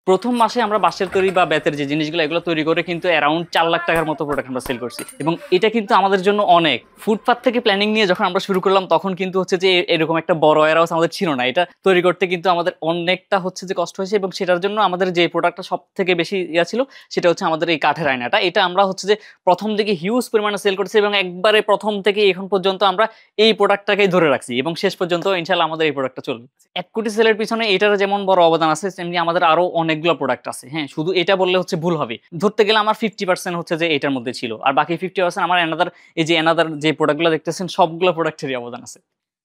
প্রথম মাসে আমরা বাঁশের তৈরি বা বেতের যে জিনিসগুলো এগুলো তৈরি করে কিন্তু অ্যারাউন্ড 4 লাখ টাকার মতো প্রোডাক্ট আমরা সেল করছি, এবং এটা কিন্তু আমাদের জন্য অনেক। ফুটপাথ থেকে প্ল্যানিং নিয়ে যখন আমরা শুরু করলাম তখন কিন্তু হচ্ছে যে এরকম একটা বড় ওয়্যারহাউস আমাদের ছিল না। এটা তৈরি করতে কিন্তু আমাদের অনেকটা হচ্ছে যে কষ্ট হয়েছে, এবং সেটার জন্য আমাদের যে প্রোডাক্টটা সব থেকে বেশি ছিল সেটা হচ্ছে আমাদের এই কাঠের আয়নাটা। এটা আমরা হচ্ছে যে প্রথম দিকে হিউজ পরিমাণে সেল করছি, এবং একবারে প্রথম থেকে এখন পর্যন্ত আমরা এই প্রোডাক্টটাকেই ধরে রাখছি, এবং শেষ পর্যন্ত ইনশাআল্লাহ আমাদের এই প্রোডাক্টটা চলবে। 1 কোটি সেলের পিছনে এটার যেমন বড় অবদান আছে, তেমনি আমাদের আরো অনেকগুলো প্রোডাক্ট আছে। হ্যাঁ, শুধু এটা বললে হচ্ছে ভুল হবে। ধরতে গেলে আমার 50% হচ্ছে যে এটার মধ্যে ছিল, আর বাকি 50% আমার এনাদার যে প্রোডাক্টগুলো দেখতেছেন সবগুলো প্রোডাক্টেরই অবদান আছে।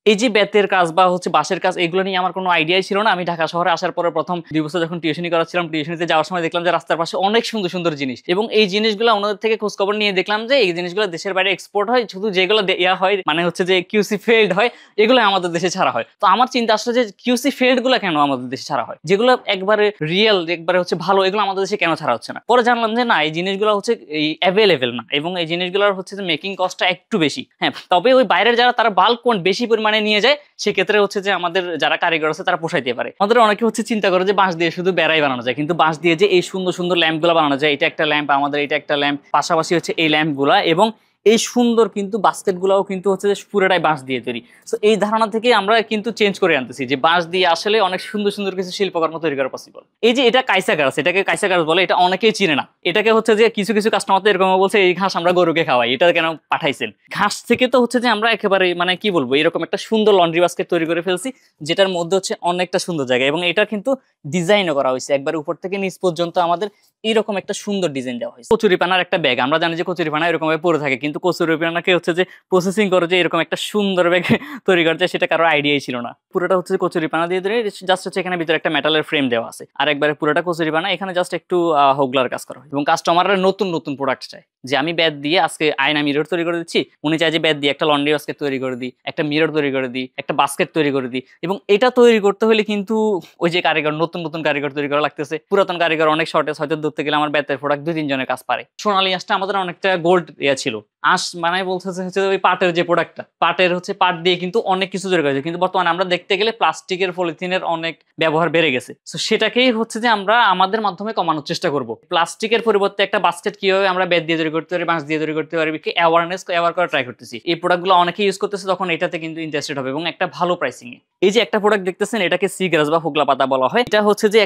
এই যে বেতের কাজ বা হচ্ছে বাঁশের কাজ, এগুলো নিয়ে আমার কোনো আইডিয়াই ছিল না। আমি ঢাকা শহরে আসার পরে প্রথম 2 বছর যখন টিউশনি করাচ্ছিলাম, টিউশনিতে যাওয়ার সময় দেখলাম যে রাস্তার পাশে অনেক সুন্দর সুন্দর জিনিস, এবং এই জিনিসগুলো ওনাদের থেকে খোঁজ খবর নিয়ে দেখলাম যে এই জিনিসগুলো দেশের বাইরে এক্সপোর্ট হয়, শুধু যেগুলো ইয়া হয় মানে হচ্ছে যে কিউসি ফেল্ড হয় এগুলো আমাদের দেশে ছাড়া হয়। তো আমার চিন্তা আসলে যে কিউসি ফেল্ড গুলো কেন আমাদের দেশে ছাড়া হয়, যেগুলো একবারে রিয়েল একবারে হচ্ছে ভালো, এগুলো আমাদের দেশে কেন ছাড়া হচ্ছে না। পরে জানলাম যে না, এই জিনিসগুলো হচ্ছে এই অ্যাভেলেবেল না, এবং এই জিনিসগুলোর হচ্ছে যে মেকিং কস্টটা একটু বেশি। হ্যাঁ, তবে ওই বাইরের যারা তারা বাল্ক বেশি পরিমাণে নিয়ে যায়, সেক্ষেত্রে হচ্ছে যে আমাদের যারা কারিগর আছে তারা পোষাইতে পারে। আমাদের অনেকে হচ্ছে চিন্তা করে যে বাঁশ দিয়ে শুধু বেড়াই বানানো যায়, কিন্তু বাঁশ দিয়ে যে এই সুন্দর সুন্দর ল্যাম্প গুলা বানানো যায়, এটা একটা ল্যাম্প, আমাদের এটা একটা ল্যাম্প, পাশাপাশি হচ্ছে এই ল্যাম্প গুলা, এবং এই সুন্দর কিন্তু বাস্কেট গুলাও কিন্তু হচ্ছে যে পুরোটাই বাঁশ দিয়ে তৈরি। তো এই ধারণা থেকে আমরা কিন্তু চেঞ্জ করে আনতেছি যে বাঁশ দিয়ে আসলে অনেক সুন্দর সুন্দর কিছু শিল্পকর্ম তৈরি করা পসিবল। এই যে এটা কাইসা গাছ, এটাকে কাইসা গাছ বলে, এটা অনেকেই চিনে না। এটাকে হচ্ছে যে কিছু কিছু কাস্টমার তো এরকম বলছে এই ঘাস আমরা গরুকে খাওয়াই, এটা কেন পাঠাইছেন? ঘাস থেকে তো হচ্ছে যে আমরা একেবারে মানে কি বলবো, এরকম একটা সুন্দর লন্ড্রি বাস্কেট তৈরি করে ফেলছি, যেটার মধ্যে হচ্ছে অনেকটা সুন্দর জায়গা, এবং এটা কিন্তু ডিজাইনও করা হয়েছে একবার উপর থেকে নিচ পর্যন্ত আমাদের এরকম একটা সুন্দর ডিজাইন দেওয়া হয়েছে। কচুরিপানার একটা ব্যাগ, আমরা জানি যে কচুরিপানা এরকম ভাবে পড়ে থাকে, কিন্তু কচুরিপানাকে হচ্ছে যে প্রসেসিং করে যে এরকম একটা সুন্দর ব্যাগ তৈরি করছে, সেটা কারো আইডিয়াই ছিল না। পুরোটা হচ্ছে কচুরিপানা দিয়ে ধরে জাস্ট হচ্ছে এখানে ভিতরে একটা মেটালের ফ্রেম দেওয়া আছে, আর একবারে পুরোটা কচুরিপানা, এখানে জাস্ট একটু হোগলার কাজ করা হয়। এবং কাস্টমাররা নতুন নতুন প্রোডাক্ট চায়, যে আমি ব্যাগ দিয়ে আজকে আয়না মিরর তৈরি করে দিচ্ছি, উনি চায় যে ব্যাগ দিয়ে একটা লন্ড্রি বাস্কেট তৈরি করে দিই, একটা মিরর তৈরি করে দিই, একটা বাস্কেট তৈরি করে দিই। এবং এটা তৈরি করতে হলে কিন্তু ওই যে কারিগর, নতুন নতুন কারিগর তৈরি করা লাগতেছে। পুরাতন কারিগর অনেক শর্টেজ, হয়তো ধরতে গেলে আমার বেতের প্রোডাক্ট 2-3 জনের কাজ পারে। সোনালী আঁশটা আমাদের অনেকটা গোল্ড ইয়া ছিল। আঁশ মানে বলতেছে হচ্ছে ওই পাটের যে প্রোডাক্টটা, পাটের হচ্ছে পাট দিয়ে কিন্তু অনেক কিছু তৈরি করেছে, কিন্তু বর্তমানে আমরা দেখতে গেলে প্লাস্টিকের পলিথিনের অনেক ব্যবহার বেড়ে গেছে। তো সেটাকেই হচ্ছে যে আমরা আমাদের মাধ্যমে কমানোর চেষ্টা করব। প্লাস্টিকের পরিবর্তে একটা বাস্কেট কিভাবে আমরা বেত দিয়ে তৈরি করতে পারি, বাঁশ দিয়ে তৈরি করতে পারি, অ্যাওয়ার করা ট্রাই করতেছি। এই প্রোডাক্টগুলো অনেকে ইউজ করতেছে, তখন এটাতে কিন্তু ইন্টারেস্টেড হবে, এবং একটা ভালো প্রাইসিং এ। এই যে একটা প্রোডাক্ট দেখতেছেন, এটাকে সি গ্রাস বা হোগলা পাতা বলা হয়। এটা হচ্ছে যে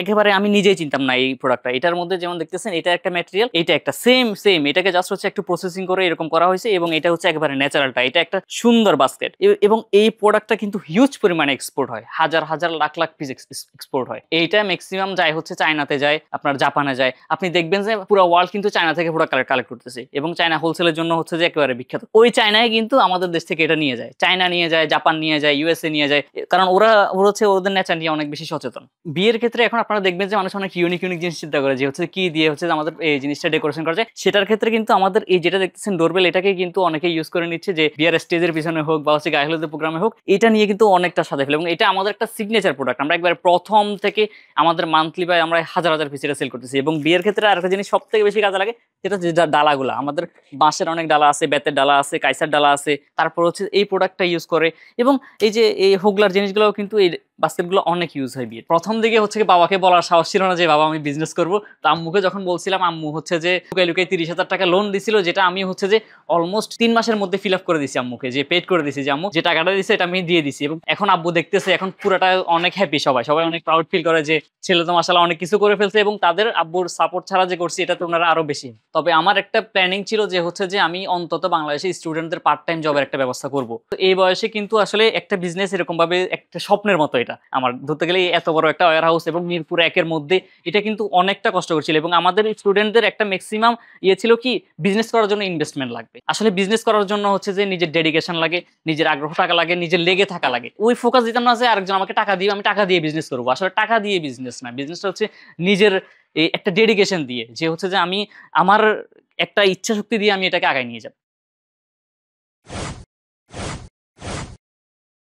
একেবারে আমি নিজেই চিনতাম না এই প্রোডাক্টটা। এটার মধ্যে যেমন দেখতেছেন, এটা একটা ম্যাটেরিয়াল, এটা একটা সেম এটাকে জাস্ট হচ্ছে একটু প্রসেসিং করে এরকম করা হয়েছে, এবং এটা হচ্ছে একেবারে ন্যাচারালটা। এটা একটা সুন্দর বাস্কেট, এবং এই প্রোডাক্টটা কিন্তু হিউজ পরিমাণে এক্সপোর্ট হয়, হাজার হাজার লাখ লাখ পিস এক্সপোর্ট হয়। এইটা ম্যাক্সিমাম যায় হচ্ছে চায়নাতে যায়, আপনার জাপানে যায়। আপনি দেখবেন যে পুরো ওয়ার্ল্ড কিন্তু চায়না থেকে পুরো কালেক্ট করতেছে, এবং চায়না হোলসেলের জন্য হচ্ছে যে একেবারে বিখ্যাত। ওই চায়নায় কিন্তু আমাদের দেশ থেকে এটা নিয়ে যায়, চায়না নিয়ে যায়, জাপান নিয়ে যায়, ইউএসএ নিয়ে যায়, কারণ ওরা হচ্ছে ওদের নেচার নিয়ে অনেক বেশি সচেতন। বিয়ের ক্ষেত্রে এখন আপনারা দেখবেন যে মানুষ অনেক ইউনিক জিনিস চিন্তা করে, যে হচ্ছে কি দিয়ে হচ্ছে আমাদের এই জিনিসটা ডেকোরেশন করা যায়। সেটার ক্ষেত্রে কিন্তু আমাদের এই যেটা দেখতেছেন ডোরবেল, এটাকে কিন্তু অনেকে ইউজ করে নিচ্ছে, যে বিয়ার স্টেজের পিছনে হোক বা হচ্ছে গায়ে হলুদের প্রোগ্রামে হোক, এটা নিয়ে কিন্তু অনেকটা সাথে ফেলে, এবং এটা আমাদের একটা সিগনেচার প্রোডাক্ট। আমরা একবার প্রথম থেকে আমাদের মান্থলি বা আমরা হাজার হাজার পিস এটা সেল করতেছি। এবং বিয়ের ক্ষেত্রে আরেকটা জিনিস সব থেকে বেশি কাজে লাগে, সেটা হচ্ছে ডালাগুলো। আমাদের বাঁশের অনেক ডালা আছে, বেতের ডালা আছে, কাইসার ডালা আছে, তারপর হচ্ছে এই প্রোডাক্টটা ইউজ করে। এবং এই যে এই হোগলার জিনিসগুলো কিন্তু এই বাস্কেটগুলো অনেক ইউজ হয় বিয়ে। প্রথম দিকে হচ্ছে বাবাকে বলার সাহস ছিল না যে বাবা আমি বিজনেস করবো। তো আম্মুকে যখন বলছিলাম, আম্মু হচ্ছে যে লুকাই লুকাই 30,000 টাকা লোন দিছিল, যেটা আমি হচ্ছে যে অলমোস্ট 3 মাসের মধ্যে ফিল আপ করে দিছি আম্মুকে, যে পেড করে দিছি, যে আম্মু যে টাকাটা দিছে এটা আমি দিয়ে দিছি। এবং এখন আব্বু দেখতেছে, এখন পুরোটা অনেক হ্যাপি, সবাই অনেক প্রাউড ফিল করে যে ছেলে তো মাশাআল্লাহ অনেক কিছু করে ফেলছে, এবং তাদের আব্বুর সাপোর্ট ছাড়া যে করছি এটা তো ওনারা আরো বেশি। তবে আমার একটা প্ল্যানিং ছিল যে হচ্ছে যে আমি অন্তত বাংলাদেশে স্টুডেন্টদের পার্ট টাইম জবের একটা ব্যবস্থা করব। তো এই বয়সে কিন্তু আসলে একটা বিজনেস এরকম ভাবে একটা স্বপ্নের মতো, এটা আমার ধরতে গেলে এত বড় একটা ওয়্যার হাউস এবং মিরপুর 1-এর মধ্যে, এটা কিন্তু অনেকটা কষ্ট করছিল। এবং আমাদের স্টুডেন্টদের একটা ম্যাক্সিমাম ছিল কি, বিজনেস করার জন্য ইনভেস্টমেন্ট লাগবে। আসলে বিজনেস করার জন্য হচ্ছে যে নিজের ডেডিকেশন লাগে, নিজের আগ্রহ থাকা লাগে, নিজের লেগে থাকা লাগে। ওই ফোকাস দিতাম না যে আরেকজন আমাকে টাকা দিয়ে আমি টাকা দিয়ে বিজনেস করবো। আসলে টাকা দিয়ে বিজনেস না, বিজনেসটা হচ্ছে নিজের একটা ডেডিকেশন দিয়ে, যে হচ্ছে যে আমি আমার একটা ইচ্ছা শক্তি দিয়ে আমি এটাকে আগায় নিয়ে যাব।